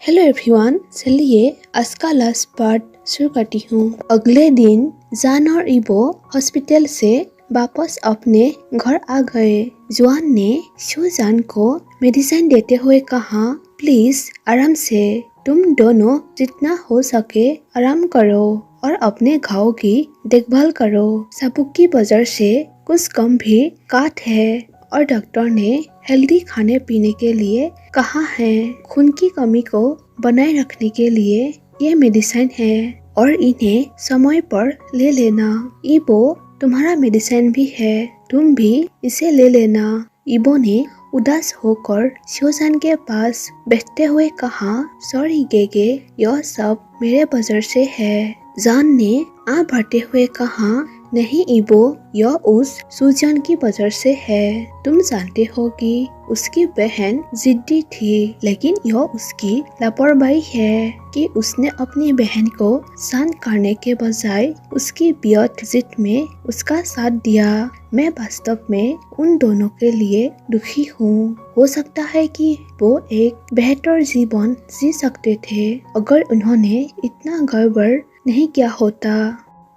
Hello everyone, चलिए आज का लास्ट पार्ट शुरू करती हूँ। अगले दिन जान और इबो हॉस्पिटल से वापस अपने घर आ गए। जुआन ने सुजान को मेडिसिन देते हुए कहा, प्लीज आराम से, तुम दोनों जितना हो सके आराम करो और अपने घाव की देखभाल करो। सबूक की वजह से कुछ गंभीर काट है और डॉक्टर ने हेल्दी खाने पीने के लिए कहा है। खून की कमी को बनाए रखने के लिए ये मेडिसिन है और इन्हें समय पर ले लेना। इबो, तुम्हारा मेडिसिन भी है, तुम भी इसे ले लेना। इबो ने उदास होकर सुजान के पास बैठते हुए कहा, सॉरी गेगे, यह सब मेरे वजह से है। जान ने आँख भरते हुए कहा, नहीं इबो, यह उस सुजान की वजह से है। तुम जानते हो कि उसकी बहन जिद्दी थी, लेकिन यह उसकी लापरवाही है कि उसने अपनी बहन को शांत करने के बजाय उसकी व्यर्थ जिद में उसका साथ दिया। मैं वास्तव में उन दोनों के लिए दुखी हूँ। हो सकता है कि वो एक बेहतर जीवन जी सकते थे अगर उन्होंने इतना गड़बड़ नहीं किया होता।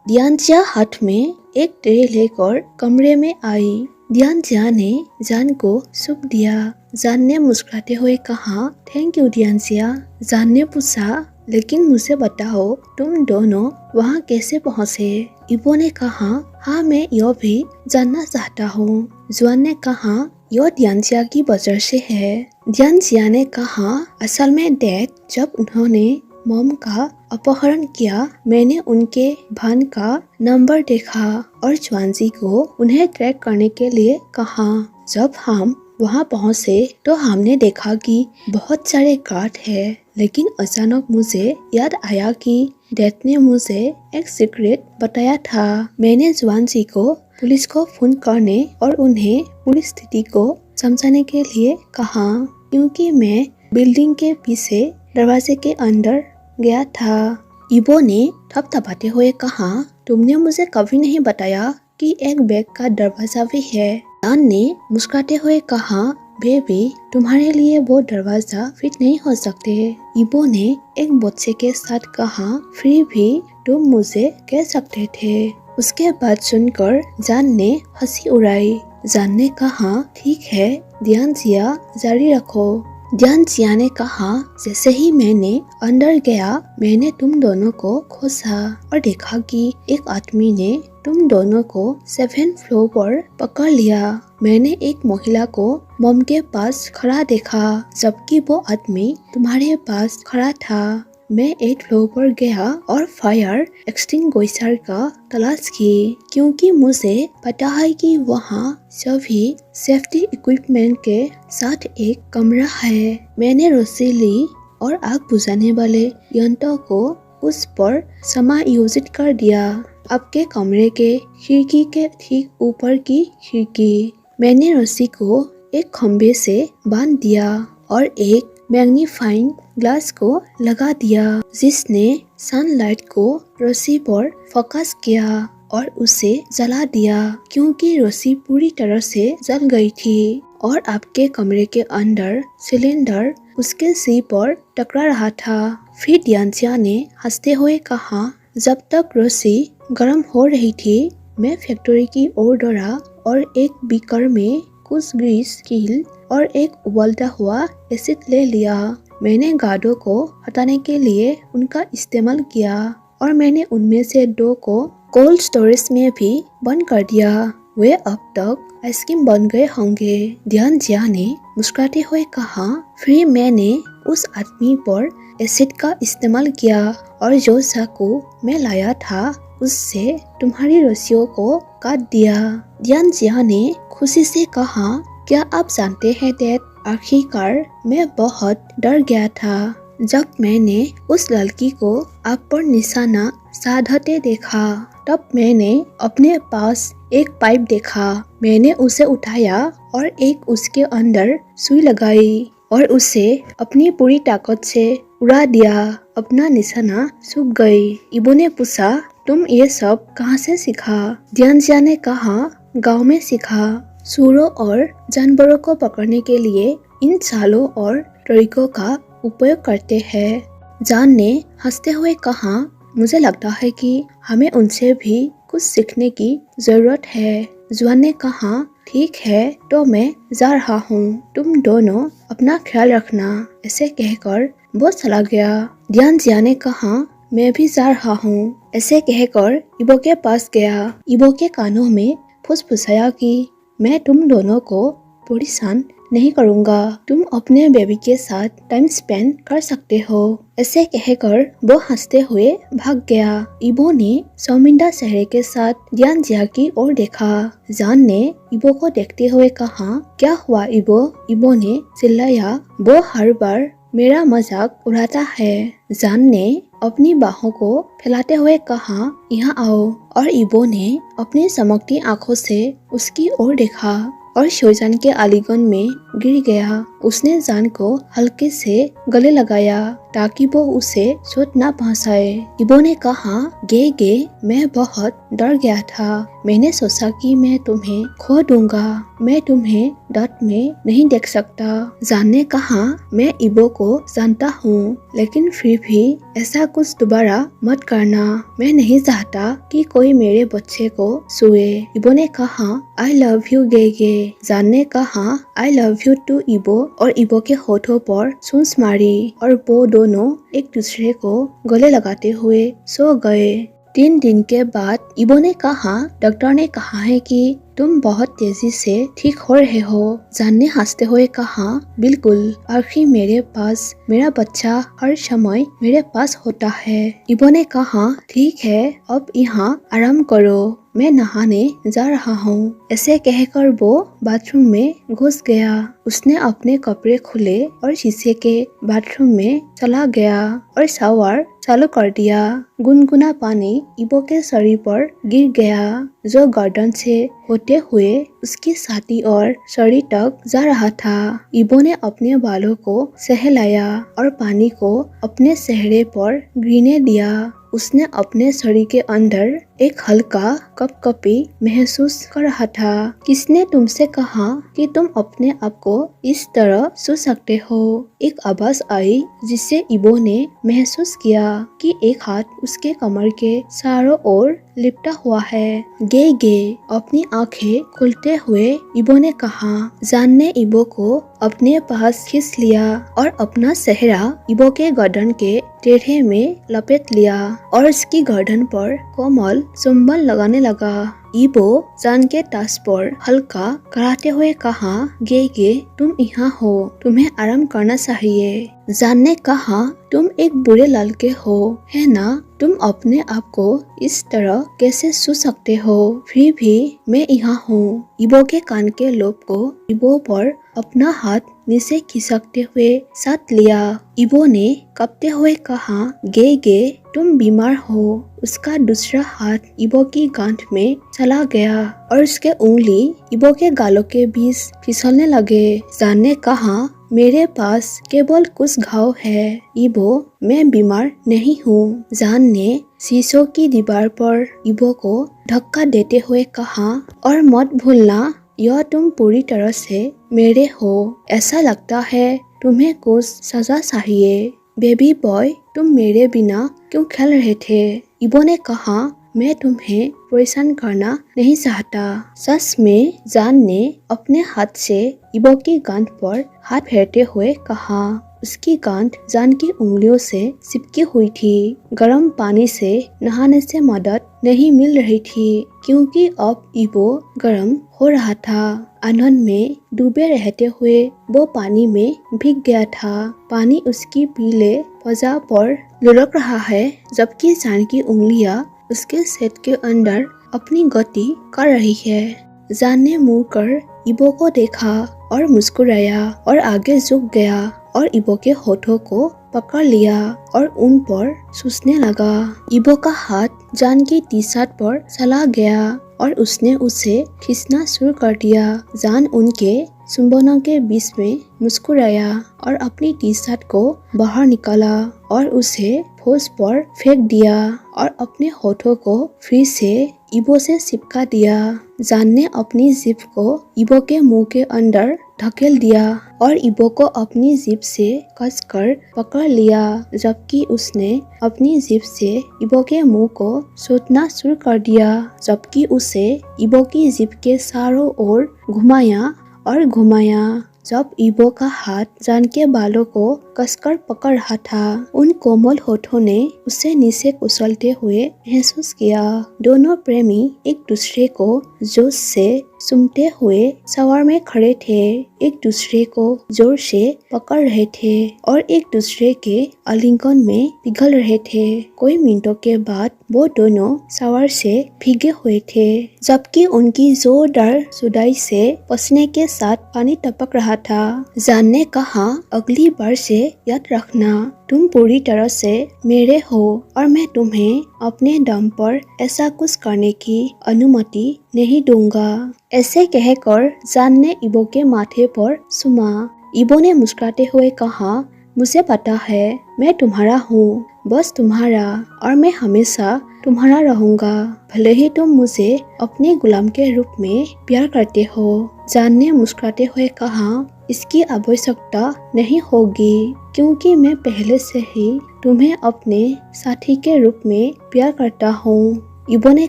ध्यानजिया हाथ में एक ट्रे लेकर कमरे में आई। ध्यानजिया ने जान को सूप दिया। जान ने मुस्कुराते हुए कहा, थैंक यू ध्यानजिया। जान ने पूछा, लेकिन मुझे बताओ तुम दोनों वहाँ कैसे पहुँचे? इबो ने कहा, हाँ मैं यह भी जानना चाहता हूँ। जुआन ने कहा, यह ध्यानजिया की वजह से है। ध्यानजिया ने कहा, असल में डैड, जब उन्होंने मॉम का अपहरण किया, मैंने उनके भान का नंबर देखा और जुआनजी को उन्हें ट्रैक करने के लिए कहा। जब हम वहां पहुंचे तो हमने देखा कि बहुत सारे गार्ड है, लेकिन अचानक मुझे याद आया कि डैड ने मुझे एक सीक्रेट बताया था। मैंने जुआनजी को पुलिस को फोन करने और उन्हें पूरी स्थिति को समझाने के लिए कहा, क्योंकि मैं बिल्डिंग के पीछे दरवाजे के अंदर गया था। इबो ने थपथपाते हुए कहा, तुमने मुझे कभी नहीं बताया कि एक बैग का दरवाजा भी है। जान ने मुस्कुराते हुए कहा, बेबी, तुम्हारे लिए वो दरवाजा फिट नहीं हो सकते। इबो ने एक बच्चे के साथ कहा, फिर भी तुम मुझे कह सकते थे। उसके बाद सुनकर जान ने हंसी उड़ाई। जान ने कहा, ठीक है ध्यानजिया, जारी रखो। ध्यानजिया ने कहा, जैसे ही मैंने अंदर गया, मैंने तुम दोनों को खोजा और देखा कि एक आदमी ने तुम दोनों को 7th फ्लोर पर पकड़ लिया। मैंने एक महिला को मॉम के पास खड़ा देखा, जबकि वो आदमी तुम्हारे पास खड़ा था। मैं 8th फ्लोर पर गया और फायर एक्सटिंग्विशर का तलाश की, क्योंकि मुझे पता है कि वहाँ सभी सेफ्टी इक्विपमेंट के साथ एक कमरा है। मैंने रस्सी ली और आग बुझाने वाले यंत्र को उस पर समायोजित कर दिया। आपके कमरे के खिड़की के ठीक ऊपर की खिड़की। मैंने रस्सी को एक खंभे से बांध दिया और एक मैग्नीफाइंग ग्लास को लगा दिया, जिसने सनलाइट को रस्सी पर फोकस किया और उसे जला दिया, क्योंकि रस्सी पूरी तरह से जल गई थी और आपके कमरे के अंदर सिलेंडर उसके सिर पर टकरा रहा था। फिर ध्यानजिया ने हंसते हुए कहा, जब तक रस्सी गर्म हो रही थी, मैं फैक्ट्री की ओर दौड़ा और एक बीकर में कुछ ग्रीस कील और एक उबलता हुआ एसिड ले लिया। मैंने गार्डों को हटाने के लिए उनका इस्तेमाल किया और मैंने उनमें से 2 को कोल्ड स्टोरेज में भी बंद कर दिया। वे अब तक आइसक्रीम बन गए होंगे। ध्यानजिया ने मुस्कुराते हुए कहा, फिर मैंने उस आदमी पर एसिड का इस्तेमाल किया और जो चाकू मैं लाया था उससे तुम्हारी रस्सियों को काट दिया। ध्यानजिया ने खुशी से कहा, क्या आप जानते हैं डैड, आखिरकार मैं बहुत डर गया था जब मैंने उस लड़की को आप पर निशाना साधते देखा। तब मैंने अपने पास एक पाइप देखा। मैंने उसे उठाया और एक उसके अंदर सुई लगाई और उसे अपनी पूरी ताकत से उड़ा दिया। अपना निशाना सूख गई। इबो ने पूछा, तुम ये सब कहाँ से सीखा? ध्यानजिया ने कहा, गांव में सीखा। सूरों और जानवरों को पकड़ने के लिए इन चालों और तरीकों का उपयोग करते हैं। जान ने हंसते हुए कहा, मुझे लगता है कि हमें उनसे भी कुछ सीखने की जरूरत है। जुआन ने कहा, ठीक है, तो मैं जा रहा हूँ, तुम दोनों अपना ख्याल रखना। ऐसे कहकर वो चला गया। ध्यान जिया ने कहा, मैं भी जा रहा हूँ। ऐसे कहकर इबो के पास गया। इबो के कानों में फुसफुसाया कि मैं तुम दोनों को परेशान नहीं करूँगा, तुम अपने बेबी के साथ टाइम स्पेंड कर सकते हो। ऐसे कहकर वो हंसते हुए भाग गया। इबो ने शर्मिंदा चेहरे के साथ ध्यान जिया की ओर देखा। जान ने इबो को देखते हुए कहा, क्या हुआ इबो? इबो ने चिल्लाया, वो हर बार मेरा मजाक उड़ाता है। जान ने अपनी बाहों को फैलाते हुए कहा, यहाँ आओ। और इबो ने अपनी चमकती आंखों से उसकी ओर देखा और शोजान के आलिंगन में गिर गया। उसने जान को हल्के से गले लगाया ताकि वो उसे चोट न पहुंचाए। इबो ने कहा, गे, मैं बहुत डर गया था। मैंने सोचा कि मैं तुम्हें खो दूंगा। मैं तुम्हें डट में नहीं देख सकता। जान ने कहा, मैं इबो को जानता हूँ, लेकिन फिर भी ऐसा कुछ दोबारा मत करना। मैं नहीं चाहता कि कोई मेरे बच्चे को छुए। इबो ने कहा, आई लव यू गे। जान ने कहा, आई लव यू टू इबो, और इबो के होठों पर चूंस मारी और वो दोनों एक दूसरे को गले लगाते हुए सो गए। 3 दिन के बाद इबो ने कहा, डॉक्टर ने कहा है कि तुम बहुत तेजी से ठीक हो रहे हो। जान ने हंसते हुए कहा, बिल्कुल, आखिर मेरे पास मेरा बच्चा हर समय मेरे पास होता है। इबो ने कहा, ठीक है, अब यहाँ आराम करो, मैं नहाने जा रहा हूँ। ऐसे कहकर वो बाथरूम में घुस गया। उसने अपने कपड़े खुले और शीशे के बाथरूम में चला गया और शावर चालू कर दिया। गुनगुना पानी इबो के शरीर पर गिर गया, जो गर्दन से होते हुए उसकी छाती और शरीर तक जा रहा था। इबो ने अपने बालों को सहलाया और पानी को अपने चेहरे पर गिरने दिया। उसने अपने शरीर के अंदर एक हल्का कपकपी महसूस कर रहा था। किसने तुमसे कहा कि तुम अपने आप को इस तरह छू सकते हो? एक आवाज आई जिससे इबो ने महसूस किया कि एक हाथ उसके कमर के चारों ओर लिपटा हुआ है। गे, अपनी आंखें खुलते हुए इबो ने कहा। जान ने इबो को अपने पास खींच लिया और अपना चेहरा इबो के गर्दन के टेढ़े में लपेट लिया और उसकी गर्दन पर कोमल चुंबन लगाने लगा। इबो जान के टास पर हल्का कराते हुए कहा, गे, तुम यहाँ हो, तुम्हें आराम करना चाहिए। जान ने कहा, तुम एक बुरे लड़के हो, है ना? तुम अपने आप को इस तरह कैसे छू सकते हो? फिर भी मैं यहाँ हूँ। इबो के कान के लोब को इबो पर अपना हाथ नीचे खिसकते हुए साथ लिया। इबो ने कांपते हुए कहा, गे, तुम बीमार हो। उसका दूसरा हाथ इबो की गांठ में चला गया और उसके उंगली इबो के गालों के बीच फिसलने लगे। जान ने कहा, मेरे पास केवल कुछ घाव है इबो, मैं बीमार नहीं हूँ। जान ने शीशों की दीवार पर इबो को धक्का देते हुए कहा, और मत भूलना, यह तुम पूरी तरह से मेरे हो। ऐसा लगता है तुम्हें कुछ सजा चाहिए। बेबी बॉय, तुम मेरे बिना क्यों खेल रहे थे? इबो ने कहा, मैं तुम्हें परेशान करना नहीं चाहता। सच में? जान ने अपने हाथ से इबो की गांठ पर हाथ फेरते हुए कहा। उसकी गांठ जान की उंगलियों से चिपकी हुई थी। गर्म पानी से नहाने से मदद नहीं मिल रही थी क्योंकि अब इबो गर्म हो रहा था। आनंद में डूबे रहते हुए वो पानी में भीग गया था। पानी उसकी पीले त्वचा पर लुढ़क रहा है, जबकि जान की उंगलियां उसके सेट के अंदर अपनी गति कर रही है। जान ने मुड़कर इबो को देखा और मुस्कुराया और आगे झुक गया और इबो के होठों को पकड़ लिया और उन पर चूसने लगा। इबो का हाथ जान की टी शर्ट पर चला गया और उसने उसे खींचना शुरू कर दिया। जान उनके चुंबनों के बीच में मुस्कुराया और अपनी टी शर्ट को बाहर निकाला और उसे फर्श पर फेंक दिया और अपने होठों को फिर से इबो से चिपका दिया। जान ने अपनी जीभ को इबो के मुंह के अंदर धकेल दिया और इबो को अपनी जीभ से कसकर पकड़ लिया, जबकि उसने अपनी जीभ से इबो के मुंह को सूंघना शुरू कर दिया, जबकि उसे इबो की जीभ के चारों ओर घुमाया और घुमाया। जब इबो का हाथ जान के बालों को कसकर पकड़ रहा था, उन कोमल होठों ने उसे नीचे कुचलते हुए महसूस किया। दोनों प्रेमी एक दूसरे को जोश से सूंघते हुए शावर में खड़े थे, एक दूसरे को जोर से पकड़ रहे थे और एक दूसरे के आलिंगन में पिघल रहे थे। कोई मिनटों के बाद वो दोनों शावर से भीगे हुए थे, जबकि उनकी जोरदार जुदाई से पसीने के साथ पानी टपक रहा था। जान ने कहा, अगली बार से याद रखना, तुम पूरी तरह से मेरे हो और मैं तुम्हें अपने दम पर ऐसा कुछ करने की अनुमति नहीं दूंगा। ऐसे कहकर जान ने इबो के माथे पर चुमा। इबो ने मुस्कुराते हुए कहा, मुझे पता है मैं तुम्हारा हूँ, बस तुम्हारा, और मैं हमेशा तुम्हारा रहूंगा, भले ही तुम मुझे अपने गुलाम के रूप में प्यार करते हो। जान ने मुस्कुराते हुए कहा, इसकी आवश्यकता नहीं होगी, क्योंकि मैं पहले से ही तुम्हें अपने साथी के रूप में प्यार करता हूँ। इबो ने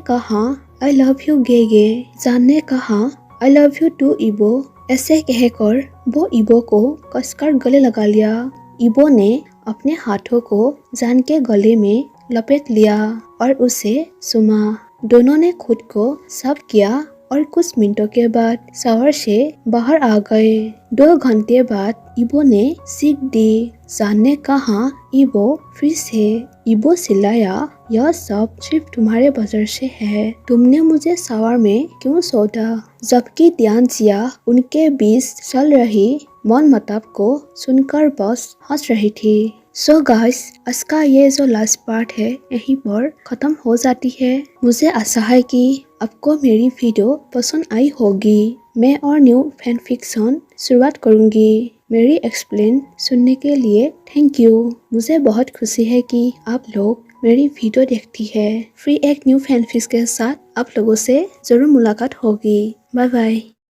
कहा, आई लव यू गेगे। जान ने कहा, आई लव यू टू इबो। ऐसे कहकर वो इबो को कसकर गले लगा लिया। इबो ने अपने हाथों को जान के गले में लपेट लिया और उसे चुमा। दोनों ने खुद को साफ किया और कुछ मिनटों के बाद शावर से बाहर आ गए। 2 घंटे बाद इबो ने सीख दी। जान ने कहा, इबो फिर से। इबो चिल्लाया, यह सब सिर्फ तुम्हारे वजह से है, तुमने मुझे शावर में क्यों छोड़ा। जबकि ध्यानजिया उनके बीच चल रही मनमुटाव को सुनकर बस हंस रही थी। सो गाइस, आज का ये जो लास्ट पार्ट है यहीं पर खत्म हो जाती है। मुझे आशा है कि आपको मेरी वीडियो पसंद आई होगी। मैं और न्यू फैन फिक्शन शुरुआत करूंगी। मेरी एक्सप्लेन सुनने के लिए थैंक यू। मुझे बहुत खुशी है कि आप लोग मेरी वीडियो देखती है। फिर एक न्यू फैन फिक्स के साथ आप लोगों से जरूर मुलाकात होगी। Bye bye.